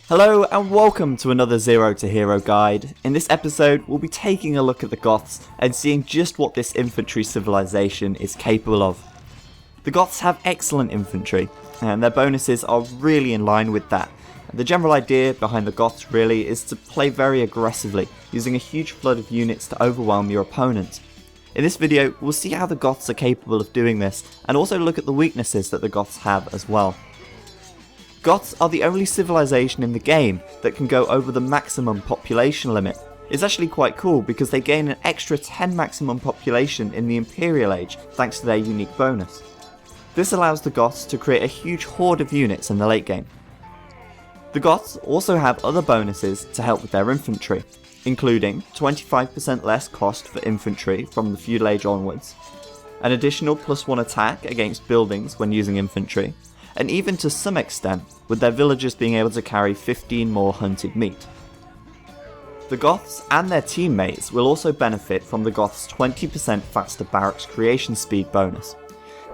Hello and welcome to another Zero to Hero guide. In this episode, we'll be taking a look at the Goths and seeing just what this infantry civilization is capable of. The Goths have excellent infantry, and their bonuses are really in line with that. The general idea behind the Goths really is to play very aggressively, using a huge flood of units to overwhelm your opponent. In this video, we'll see how the Goths are capable of doing this, and also look at the weaknesses that the Goths have as well. Goths are the only civilization in the game that can go over the maximum population limit. It's actually quite cool because they gain an extra 10 maximum population in the Imperial Age thanks to their unique bonus. This allows the Goths to create a huge horde of units in the late game. The Goths also have other bonuses to help with their infantry, including 25% less cost for infantry from the Feudal Age onwards, an additional +1 attack against buildings when using infantry, and even to some extent, with their villagers being able to carry 15 more hunted meat. The Goths and their teammates will also benefit from the Goths' 20% faster barracks creation speed bonus,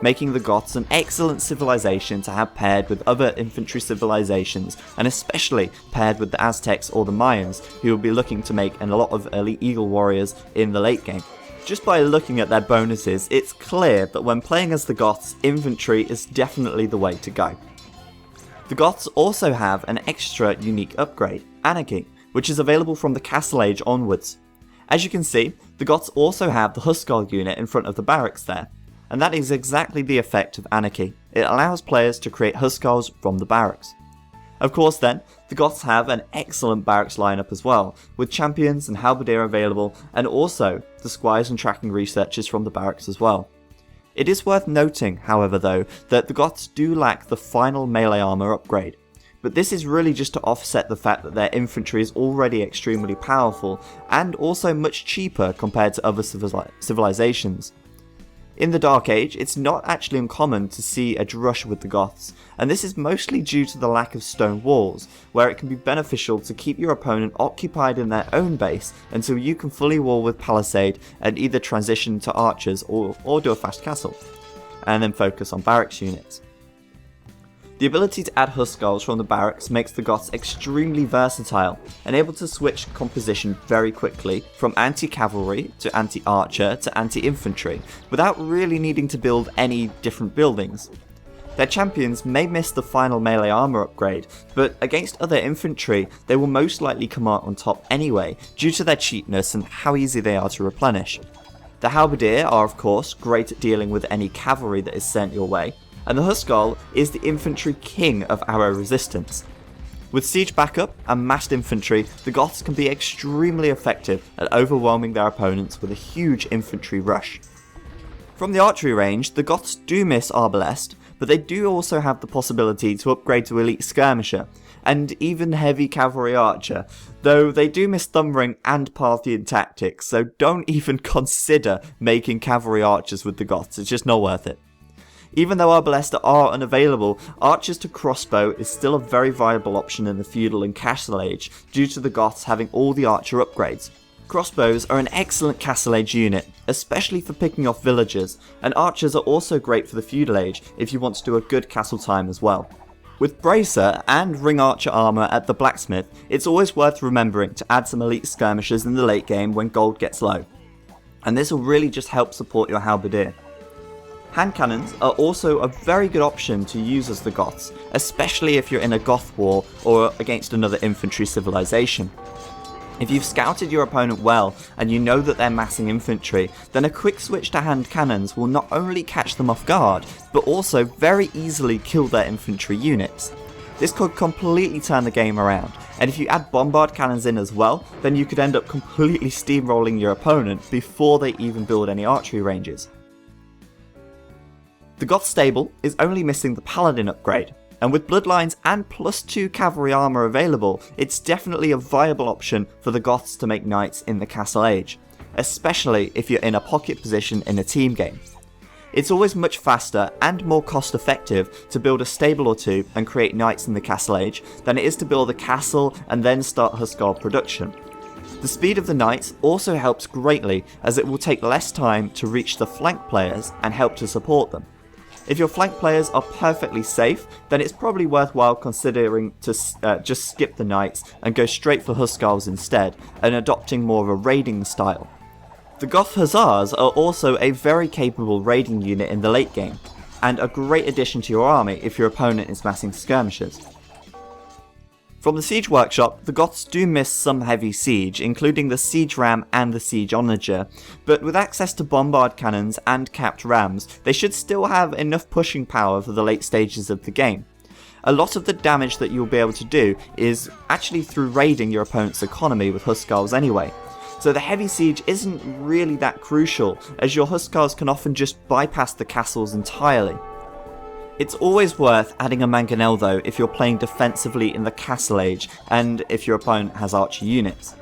making the Goths an excellent civilization to have paired with other infantry civilizations, and especially paired with the Aztecs or the Mayans, who will be looking to make a lot of elite eagle warriors in the late game. Just by looking at their bonuses, it's clear that when playing as the Goths, infantry is definitely the way to go. The Goths also have an extra unique upgrade, Anarchy, which is available from the Castle Age onwards. As you can see, the Goths also have the Huskarl unit in front of the barracks there, and that is exactly the effect of Anarchy. It allows players to create Huskarls from the barracks. Of course then, the Goths have an excellent barracks lineup as well, with champions and halberdier available, and also the squires and tracking researchers from the barracks as well. It is worth noting, however though, that the Goths do lack the final melee armor upgrade, but this is really just to offset the fact that their infantry is already extremely powerful, and also much cheaper compared to other civilizations. In the Dark Age, it's not actually uncommon to see a drush with the Goths, and this is mostly due to the lack of stone walls, where it can be beneficial to keep your opponent occupied in their own base until you can fully wall with palisade and either transition to archers or do a fast castle, and then focus on barracks units. The ability to add Huskarls from the barracks makes the Goths extremely versatile and able to switch composition very quickly from anti-cavalry to anti-archer to anti-infantry without really needing to build any different buildings. Their champions may miss the final melee armor upgrade, but against other infantry they will most likely come out on top anyway due to their cheapness and how easy they are to replenish. The halberdier are of course great at dealing with any cavalry that is sent your way, and the Huskarl is the infantry king of arrow resistance. With siege backup and massed infantry, the Goths can be extremely effective at overwhelming their opponents with a huge infantry rush. From the archery range, the Goths do miss Arbalest, but they do also have the possibility to upgrade to elite skirmisher, and even heavy cavalry archer, though they do miss Thumbring and Parthian tactics, so don't even consider making cavalry archers with the Goths, it's just not worth it. Even though Arbalest are unavailable, archers to crossbow is still a very viable option in the Feudal and Castle Age due to the Goths having all the archer upgrades. Crossbows are an excellent Castle Age unit, especially for picking off villagers, and archers are also great for the Feudal Age if you want to do a good castle time as well. With bracer and ring archer armour at the blacksmith, it's always worth remembering to add some elite skirmishers in the late game when gold gets low, and this will really just help support your halberdier. Hand cannons are also a very good option to use as the Goths, especially if you're in a Goth war or against another infantry civilization. If you've scouted your opponent well and you know that they're massing infantry, then a quick switch to hand cannons will not only catch them off guard, but also very easily kill their infantry units. This could completely turn the game around, and if you add bombard cannons in as well, then you could end up completely steamrolling your opponent before they even build any archery ranges. The Goth stable is only missing the Paladin upgrade, and with Bloodlines and +2 cavalry armour available, it's definitely a viable option for the Goths to make knights in the Castle Age, especially if you're in a pocket position in a team game. It's always much faster and more cost effective to build a stable or two and create knights in the Castle Age than it is to build a castle and then start Huskarl production. The speed of the knights also helps greatly as it will take less time to reach the flank players and help to support them. If your flank players are perfectly safe, then it's probably worthwhile considering to just skip the knights and go straight for Huskarls instead, and adopting more of a raiding style. The Goth Hussars are also a very capable raiding unit in the late game, and a great addition to your army if your opponent is massing skirmishers. From the Siege Workshop, the Goths do miss some heavy siege, including the Siege Ram and the Siege Onager, but with access to bombard cannons and capped rams, they should still have enough pushing power for the late stages of the game. A lot of the damage that you'll be able to do is actually through raiding your opponent's economy with Huskarls anyway, so the heavy siege isn't really that crucial, as your Huskarls can often just bypass the castles entirely. It's always worth adding a mangonel though if you're playing defensively in the Castle Age and if your opponent has archer units.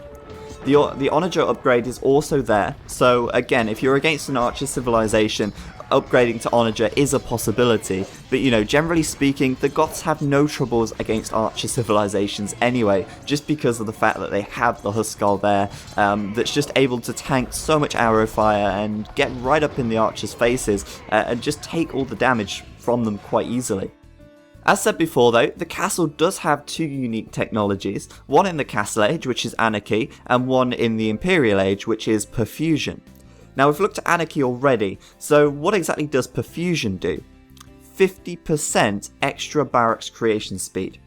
The Onager upgrade is also there, so again, if you're against an archer civilization, upgrading to Onager is a possibility, but generally speaking, the Goths have no troubles against archer civilizations anyway, just because of the fact that they have the Huskarl there, that's just able to tank so much arrow fire and get right up in the archers' faces, and just take all the damage from them quite easily. As said before though, the castle does have two unique technologies, one in the Castle Age, which is Anarchy, and one in the Imperial Age, which is Perfusion. Now we've looked at Anarchy already, so what exactly does Perfusion do? 50% extra barracks creation speed.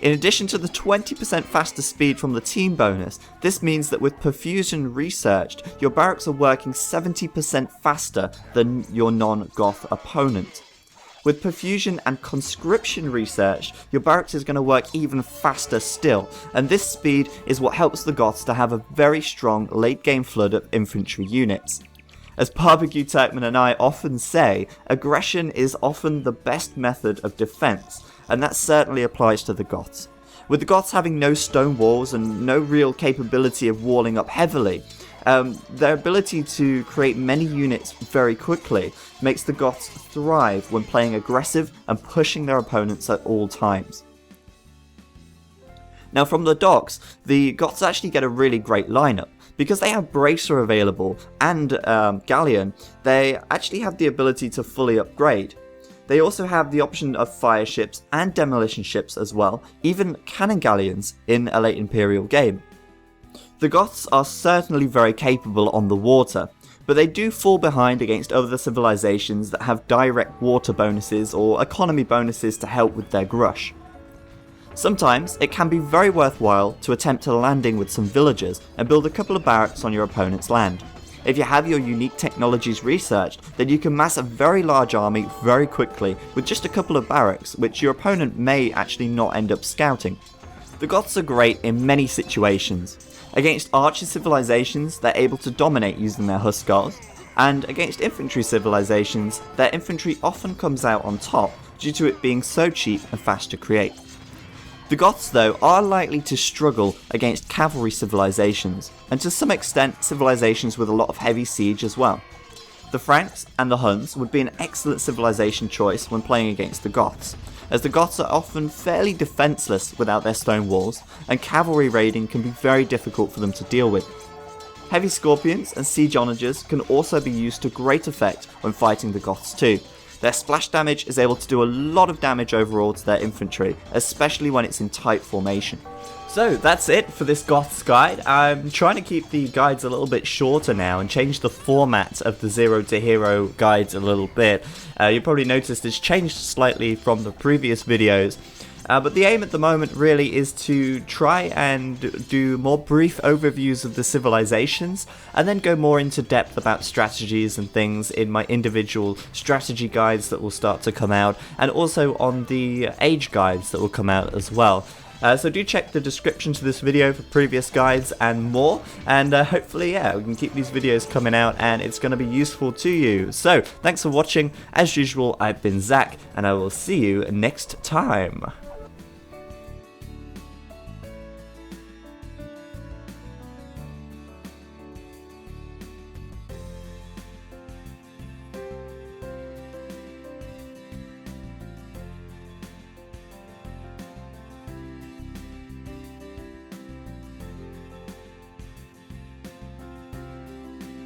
In addition to the 20% faster speed from the team bonus, this means that with Perfusion researched, your barracks are working 70% faster than your non-Goth opponent. With Perfusion and Conscription research, your barracks is going to work even faster still, and this speed is what helps the Goths to have a very strong late game flood of infantry units. As Barbecue Turkman and I often say, aggression is often the best method of defense, and that certainly applies to the Goths. With the Goths having no stone walls and no real capability of walling up heavily, their ability to create many units very quickly makes the Goths thrive when playing aggressive and pushing their opponents at all times. Now from the docks, the Goths actually get a really great lineup. Because they have Bracer available and Galleon, they actually have the ability to fully upgrade. They also have the option of fire ships and demolition ships as well, even cannon galleons in a late Imperial game. The Goths are certainly very capable on the water, but they do fall behind against other civilizations that have direct water bonuses or economy bonuses to help with their grush. Sometimes it can be very worthwhile to attempt a landing with some villagers and build a couple of barracks on your opponent's land. If you have your unique technologies researched, then you can mass a very large army very quickly with just a couple of barracks, which your opponent may actually not end up scouting. The Goths are great in many situations. Against archer civilizations, they're able to dominate using their Huskarls, and against infantry civilizations, their infantry often comes out on top due to it being so cheap and fast to create. The Goths though are likely to struggle against cavalry civilizations, and to some extent civilizations with a lot of heavy siege as well. The Franks and the Huns would be an excellent civilization choice when playing against the Goths, as the Goths are often fairly defenseless without their stone walls, and cavalry raiding can be very difficult for them to deal with. Heavy Scorpions and Siege Onagers can also be used to great effect when fighting the Goths too. Their splash damage is able to do a lot of damage overall to their infantry, especially when it's in tight formation. So that's it for this Goths guide. I'm trying to keep the guides a little bit shorter now and change the format of the Zero to Hero guides a little bit. You probably noticed it's changed slightly from the previous videos. But the aim at the moment really is to try and do more brief overviews of the civilizations and then go more into depth about strategies and things in my individual strategy guides that will start to come out, and also on the age guides that will come out as well. So do check the description to this video for previous guides and more, and hopefully we can keep these videos coming out and it's going to be useful to you. So thanks for watching. As usual, I've been Zach, and I will see you next time.